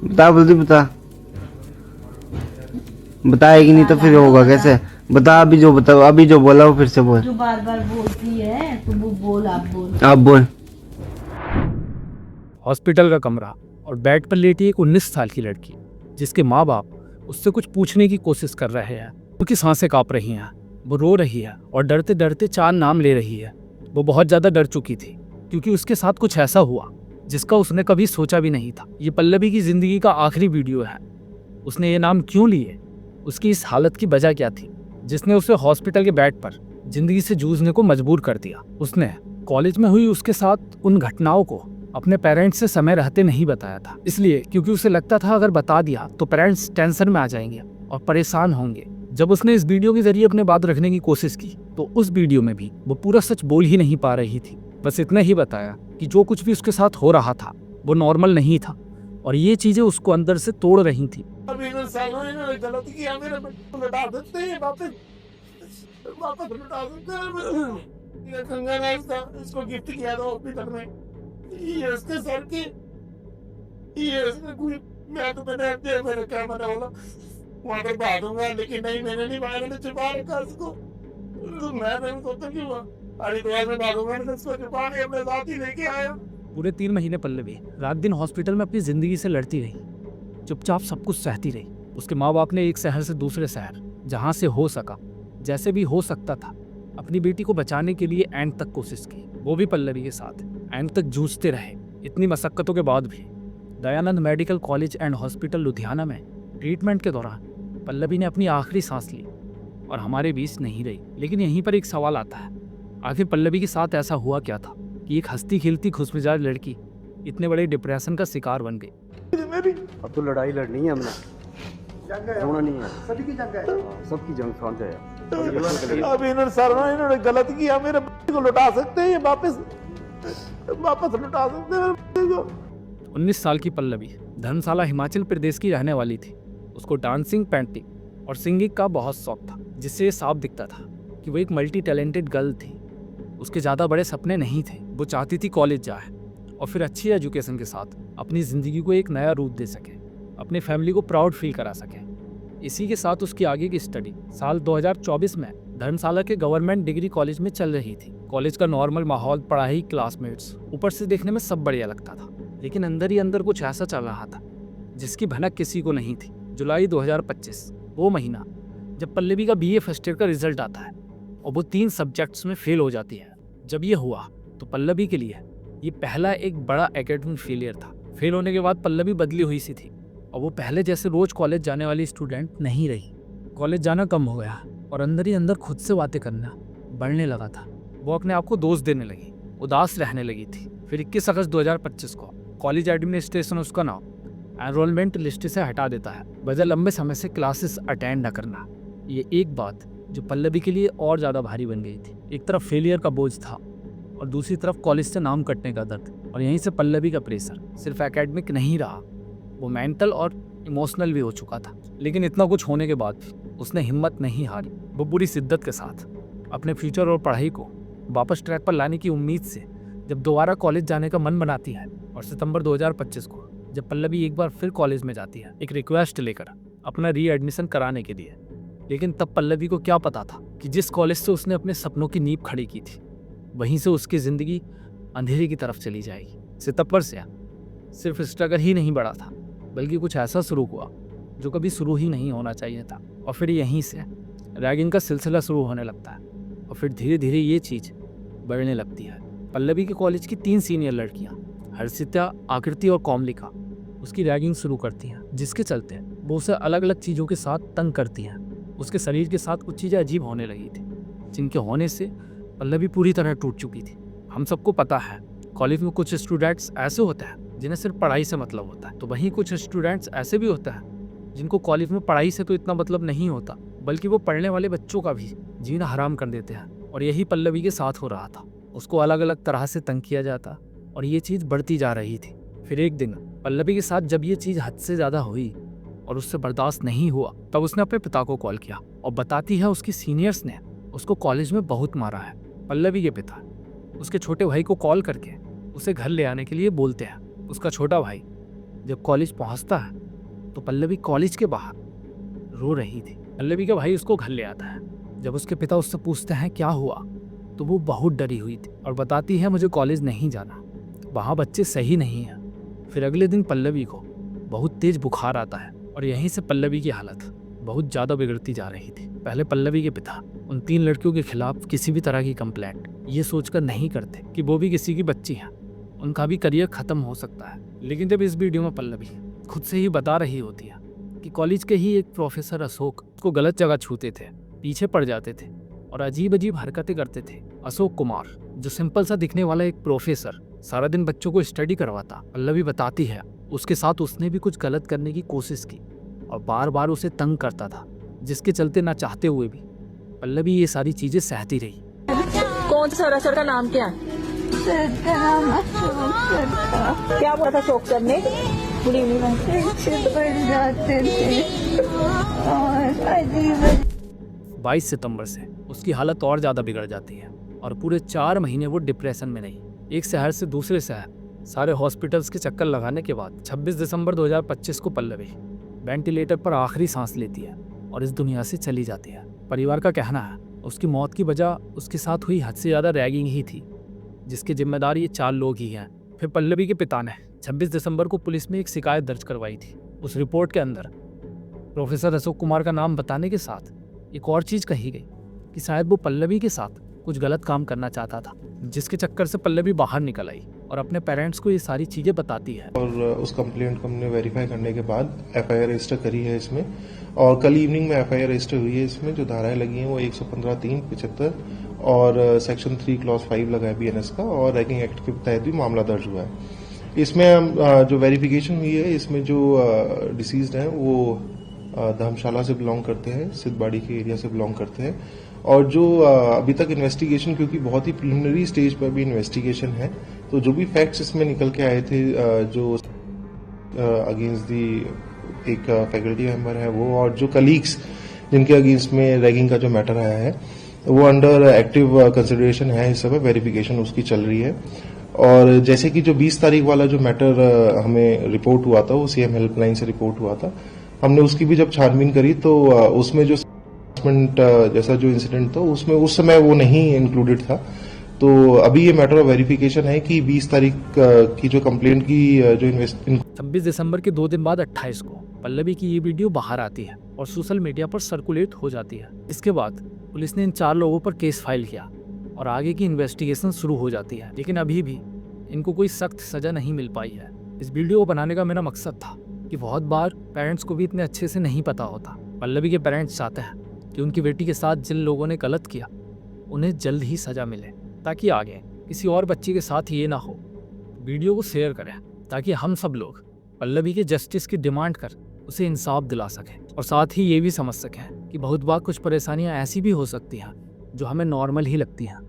बता बल्दी बता। बताएगी नहीं तो फिर होगा कैसे? बता अभी जो बता, अभी जो बोला वो फिर से बोल। जो बार बार बोलती है तो वो बोल, आप बोल। अब बोल। हॉस्पिटल का कमरा और बेड पर लेटी एक 19 साल की लड़की, जिसके माँ बाप उससे कुछ पूछने की कोशिश कर रहे हैं। उनकी सांसें कांप रही हैं, वो रो रही है और डरते डरते 4 नाम ले रही है। वो बहुत ज़्यादा डर चुकी थी क्योंकि उसके साथ कुछ ऐसा हुआ जिसका उसने कभी सोचा भी नहीं था। ये पल्लवी की जिंदगी का आखिरी वीडियो है। उसने ये नाम क्यों लिए, उसकी इस हालत की वजह क्या थी जिसने उसे हॉस्पिटल के बेड पर जिंदगी से जूझने को मजबूर कर दिया। उसने कॉलेज में हुई उसके साथ उन घटनाओं को अपने पेरेंट्स से समय रहते नहीं बताया था, इसलिए क्योंकि उसे लगता था अगर बता दिया तो पेरेंट्स टेंशन में आ जाएंगे और परेशान होंगे। जब उसने इस वीडियो के जरिए अपने बात रखने की कोशिश की तो उस वीडियो में भी वो पूरा सच बोल ही नहीं पा रही थी। बस इतना ही बताया कि जो कुछ भी उसके साथ हो रहा था वो नॉर्मल नहीं था और ये चीजें उसको अंदर से तोड़ रही थी। इन्होंने गलत किया, मेरे लौटा सकते हैं वापस, वापस लौटा सकते हैं। ये कंगन है, इसको गिफ्ट किया था हॉस्पिटल में, ये उसके सर की, ये उसने कोई, मैं तो मैंने मेरे क्या मना बोला वहां तक भागूंगा, लेकिन नहीं, मैंने नहीं भागा, मैंने छुपा रखा उसको। तो मैं नहीं सोचता कि हरिद्वार में भागूंगा, मैंने उसको छुपा के अपने साथ ही लेके आया। पूरे 3 महीने पल्लवी रात दिन हॉस्पिटल में अपनी जिंदगी से लड़ती रही, चुपचाप सब कुछ सहती रही। उसके माँ बाप ने एक शहर से दूसरे शहर, जहाँ से हो सका, जैसे भी हो सकता था, अपनी बेटी को बचाने के लिए एंड तक कोशिश की। वो भी पल्लवी के साथ एंड तक जूझते रहे। इतनी मशक्कतों के बाद भी Dayanand medical college and hospital Ludhiana में ट्रीटमेंट के दौरान पल्लवी ने अपनी आखिरी सांस ली और हमारे बीच नहीं रही। लेकिन यहीं पर एक सवाल आता है, आखिर पल्लवी के साथ ऐसा हुआ क्या था कि एक हंसती खिलती खुशमिजाज लड़की इतने बड़े डिप्रेशन का शिकार बन गई। अब तो लड़ाई लड़नी है हमने, रोना नहीं है। सभी की जंग है, सबकी जंग साझा है। अब इन्होंने गलत किया, मेरे को लौटा सकते हैं, ये वापस लौटा सकते हैं मेरे को। 19 साल की पल्लवी धर्मशाला हिमाचल प्रदेश की रहने वाली थी। उसको डांसिंग, पेंटिंग और सिंगिंग का बहुत शौक था, जिससे ये साफ दिखता था कि वो एक मल्टी टैलेंटेड गर्ल थी। उसके ज़्यादा बड़े सपने नहीं थे। वो चाहती थी कॉलेज जाए और फिर अच्छी एजुकेशन के साथ अपनी ज़िंदगी को एक नया रूप दे सके, अपनी फैमिली को प्राउड फील करा सके। इसी के साथ उसकी आगे की स्टडी साल 2024 में धर्मशाला के गवर्नमेंट डिग्री कॉलेज में चल रही थी। कॉलेज का नॉर्मल माहौल, पढ़ाई, क्लासमेट्स, ऊपर से देखने में सब बढ़िया लगता था, लेकिन अंदर ही अंदर कुछ ऐसा चल रहा था जिसकी भनक किसी को नहीं थी। जुलाई 2025 वो महीना जब पल्लवी का बीए फर्स्ट ईयर का रिजल्ट आता है और वो 3 सब्जेक्ट्स में फेल हो जाती है। जब ये हुआ तो पल्लवी के लिए ये पहला एक बड़ा एकेडमिक फेलियर था। फेल होने के बाद पल्लवी बदली हुई सी थी और वो पहले जैसे रोज कॉलेज जाने वाली स्टूडेंट नहीं रही। कॉलेज जाना कम हो गया और अंदर ही अंदर खुद से बातें करना बढ़ने लगा था। वो अपने आप को दोष देने लगी, उदास रहने लगी थी। फिर 21 अगस्त 2025 को कॉलेज एडमिनिस्ट्रेशन उसका नाम एनरोलमेंट लिस्ट से हटा देता है, वजह लंबे समय से क्लासेस अटेंड न करना। ये एक बात जो पल्लवी के लिए और ज़्यादा भारी बन गई थी। एक तरफ फेलियर का बोझ था और दूसरी तरफ कॉलेज से नाम कटने का दर्द। और यहीं से पल्लवी का प्रेशर सिर्फ एकेडमिक नहीं रहा, वो मेंटल और इमोशनल भी हो चुका था। लेकिन इतना कुछ होने के बाद भी उसने हिम्मत नहीं हारी। वो पूरी शिद्दत के साथ अपने फ्यूचर और पढ़ाई को वापस ट्रैक पर लाने की उम्मीद से जब दोबारा कॉलेज जाने का मन बनाती है और सितंबर 2025 को जब पल्लवी एक बार फिर कॉलेज में जाती है एक रिक्वेस्ट लेकर अपना रीएडमिशन कराने के लिए। लेकिन तब पल्लवी को क्या पता था कि जिस कॉलेज से उसने अपने सपनों की नींव खड़ी की थी वहीं से उसकी ज़िंदगी अंधेरे की तरफ चली जाएगी। सितंबर से सिर्फ स्ट्रगल ही नहीं बढ़ा था, बल्कि कुछ ऐसा शुरू हुआ जो कभी शुरू ही नहीं होना चाहिए था। और फिर यहीं से रैगिंग का सिलसिला शुरू होने लगता है और फिर धीरे धीरे ये चीज़ बढ़ने लगती है। पल्लवी के कॉलेज की 3 सीनियर लड़कियाँ हर्षिता, आकृति और कोमलिका उसकी रैगिंग शुरू करती हैं, जिसके चलते वो उसे अलग अलग चीज़ों के साथ तंग करती हैं। उसके शरीर के साथ कुछ चीज़ें अजीब होने लगी थी, जिनके होने से पल्लवी पूरी तरह टूट चुकी थी। हम सबको पता है कॉलेज में कुछ स्टूडेंट्स ऐसे होते हैं जिन्हें सिर्फ पढ़ाई से मतलब होता है, तो वहीं कुछ स्टूडेंट्स ऐसे भी होते हैं जिनको कॉलेज में पढ़ाई से तो इतना मतलब नहीं होता, बल्कि वो पढ़ने वाले बच्चों का भी जीना हराम कर देते हैं। और यही पल्लवी के साथ हो रहा था। उसको अलग अलग तरह से तंग किया जाता और ये चीज़ बढ़ती जा रही थी। फिर एक दिन पल्लवी के साथ जब ये चीज़ हद से ज़्यादा हुई और उससे बर्दाश्त नहीं हुआ, तब उसने अपने पिता को कॉल किया और बताती है उसकी सीनियर्स ने उसको कॉलेज में बहुत मारा है। पल्लवी के पिता उसके छोटे भाई को कॉल करके उसे घर ले आने के लिए बोलते हैं। उसका छोटा भाई जब कॉलेज पहुंचता है तो पल्लवी कॉलेज के बाहर रो रही थी। पल्लवी का भाई उसको घर ले आता है। जब उसके पिता उससे पूछते हैं क्या हुआ तो वो बहुत डरी हुई थी और बताती है मुझे कॉलेज नहीं जाना, वहाँ बच्चे सही नहीं हैं। फिर अगले दिन पल्लवी को बहुत तेज बुखार आता है और यहीं से पल्लवी की हालत बहुत ज़्यादा बिगड़ती जा रही थी। पहले पल्लवी के पिता उन 3 लड़कियों के खिलाफ किसी भी तरह की कंप्लेंट ये सोचकर नहीं करते कि वो भी किसी की बच्ची हैं, उनका भी करियर ख़त्म हो सकता है। लेकिन जब इस वीडियो में पल्लवी खुद से ही बता रही होती है कि कॉलेज के ही एक प्रोफेसर अशोक को गलत जगह छूते थे, पीछे पड़ जाते थे और अजीब अजीब हरकतें करते थे। अशोक कुमार जो सिंपल सा दिखने वाला एक प्रोफेसर सारा दिन बच्चों को स्टडी करवाता, पल्लवी बताती है उसके साथ उसने भी कुछ गलत करने की कोशिश की और बार बार उसे तंग करता था, जिसके चलते ना चाहते हुए भी पल्लवी ये सारी चीजें सहती रही। कौन सा सर का नाम क्या है? सर का नाम अशोक सर था। क्या बोला था अशोक सर ने? Good evening ma'am. पीछे पड़ जाते थे और अजीब 22 सितंबर से उसकी हालत और ज़्यादा बिगड़ जाती है और पूरे 4 महीने वो डिप्रेशन में रही। एक शहर से दूसरे शहर सारे हॉस्पिटल्स के चक्कर लगाने के बाद 26 दिसंबर 2025 को पल्लवी वेंटिलेटर पर आखिरी सांस लेती है और इस दुनिया से चली जाती है। परिवार का कहना है उसकी मौत की वजह उसके साथ हुई हद से ज़्यादा रैगिंग ही थी, जिसके जिम्मेदार ये 4 लोग ही हैं। फिर पल्लवी के पिता ने 26 दिसंबर को पुलिस में एक शिकायत दर्ज करवाई थी। उस रिपोर्ट के अंदर प्रोफेसर अशोक कुमार का नाम बताने के साथ एक और चीज़ कही गई कि शायद वो पल्लवी के साथ कुछ गलत काम करना चाहता था, जिसके चक्कर से पल्लवी बाहर निकल आई और अपने पेरेंट्स को ये सारी चीज़ें बताती है। और उस कंप्लेंट को हमने वेरीफाई करने के बाद एफआईआर रजिस्टर करी है इसमें, और कल इवनिंग में एफआईआर रजिस्टर हुई है। इसमें जो धाराएं लगी हैं वो 115(3), 75 और सेक्शन 3 क्लॉज 5 लगा है बीएनएस का, और रैगिंग एक्ट के तहत भी मामला दर्ज हुआ है। इसमें हम जो वेरिफिकेशन हुई है, इसमें जो डिसीज्ड हैं वो धर्मशाला से बिलोंग करते हैं, सिद्धबाड़ी के एरिया से बिलोंग करते हैं। और जो अभी तक इन्वेस्टिगेशन, क्योंकि बहुत ही प्रिलिमिनरी स्टेज पर भी इन्वेस्टिगेशन है, तो जो भी फैक्ट्स इसमें निकल के आए थे जो अगेंस्ट दी एक फैकल्टी मेंबर है वो, और जो कलीग्स जिनके अगेंस्ट में रैगिंग का जो मैटर आया है वो अंडर एक्टिव कंसिडरेशन है। इस समय वेरिफिकेशन उसकी चल रही है। और जैसे कि जो 20 तारीख वाला जो मैटर हमें रिपोर्ट हुआ था, वो सीएम हेल्पलाइन से रिपोर्ट हुआ था, हमने उसकी भी जब छानबीन करी तो उसमें जो जैसा जो इंसिडेंट था उसमें उस समय वो नहीं इंक्लूडेड था। तो अभी ये मैटर ऑफ वेरिफिकेशन है कि 20 तारीख की जो कंप्लेंट की जो 26 दिसंबर के 2 दिन बाद 28 को पल्लवी की ये वीडियो बाहर आती है और सोशल मीडिया पर सर्कुलेट हो जाती है। इसके बाद पुलिस ने इन 4 लोगों पर केस फाइल किया और आगे की इन्वेस्टिगेशन शुरू हो जाती है, लेकिन अभी भी इनको कोई सख्त सजा नहीं मिल पाई है। इस वीडियो को बनाने का मेरा मकसद था कि बहुत बार पेरेंट्स को भी इतने अच्छे से नहीं पता होता। पल्लवी के पेरेंट्स चाहते हैं कि उनकी बेटी के साथ जिन लोगों ने गलत किया उन्हें जल्द ही सजा मिले, ताकि आगे किसी और बच्ची के साथ ये ना हो। वीडियो को शेयर करें ताकि हम सब लोग पल्लवी के जस्टिस की डिमांड कर उसे इंसाफ दिला सकें, और साथ ही ये भी समझ सकें कि बहुत बार कुछ परेशानियां ऐसी भी हो सकती हैं जो हमें नॉर्मल ही लगती हैं।